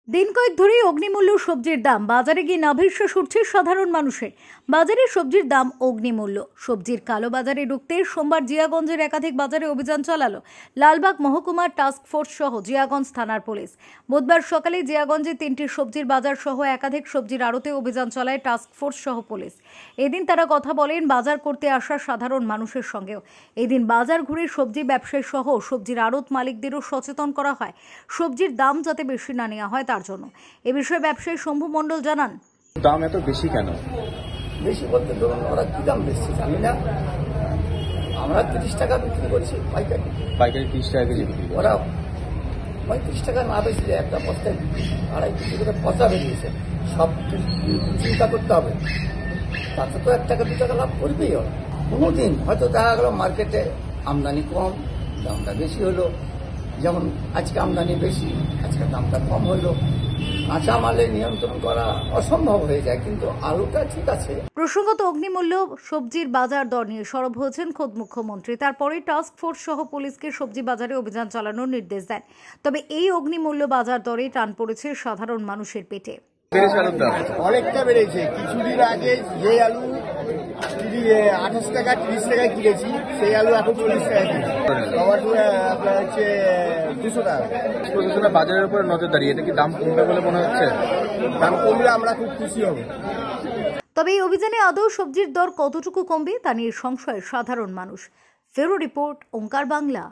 দিন কয়েক ধরেই অগ্নিমূল্য সবজির দাম বাজারে গিয়ে নাভিশ্বাস উঠছে সাধারণ মানুষের। বাজারে সবজির দাম অগ্নিমূল্য। সবজির কালো বাজারে ঢুকতে সোমবার জিয়াগঞ্জের একাধিক বাজারে অভিযান চালালো লালবাগ মহকুমার টাস্ক ফোর্স সহ জিয়াগঞ্জ থানার পুলিশ। বুধবার সকালে জিয়াগঞ্জে 3টি সবজির বাজার সহ একাধিক সবজির আড়তে অভিযান চালায় টাস্ক ফোর্স সহ পুলিশ। এদিন তারা কথা বলেন বাজার করতে আসা সাধারণ মানুষের সঙ্গেও। এদিন বাজার ঘুরে সবজি ব্যবসায়ী সহ সবজির আড়ত মালিকদেরও সচেতন করা হয় সবজির দাম যাতে বেশি না নেওয়া হয় তার জন্য। এ বিষয়ে ব্যবসায়ী শম্ভু মণ্ডল জানান, দাম এত বেশি কেন? বেশি বলতে ধরুন ওরা কি দাম বেশি জানি না, আমরা 30 টাকা বিক্রি করছি পাইকারি। 30 টাকা কেজি বিক্রি করে। ওরা 35 টাকা না বেশি একটা বস্তায় 2.5 কেজি করে পচা বেরিয়েছে। সব চিন্তা করতে হবে, তাতে তো 1 টাকা 2 টাকা লাভ করবেই ওরা। কোনোদিন হয়তো দেখা গেল মার্কেটে আমদানি কম, দামটা বেশি হলো, যেমন আজকে আমদানি বেশি, আজকে দামটা কম হলো। কাঁচা মালে নিয়ন্ত্রণ করা অসম্ভব হয়ে যায়, কিন্তু আলুটা ঠিক আছে। প্রসঙ্গত অগ্নিমূল্য সবজির বাজার দর নিয়ে সরব হয়েছেন খোদ মুখ্যমন্ত্রী। তারপরে টাস্ক ফোর্স সহ পুলিশকে সবজি বাজারে অভিযান চালানোর নির্দেশ দেন। তবে এই অগ্নিমূল্য বাজার দরে টান পড়েছে সাধারণ মানুষের পেটে। অনেকটা বেড়েছে। কিছুদিন আগে যে আলু 28 টাকা 30 টাকায় কিনেছি, সেই আলু এখন 40 টাকা কিনেছি। টমেটো আপনার হচ্ছে 200 টাকা। প্রশাসনের বাজারের উপরে নজরদারি, এটা কি দাম কমবে বলে মনে হচ্ছে? দাম কমলে আমরা খুব খুশি হব। তবে এই অভিযানে আদৌ সবজির দর কতটুকু কমবে তা নিয়ে সংশয় সাধারণ মানুষ। ফেরো রিপোর্ট, ওঙ্কার বাংলা।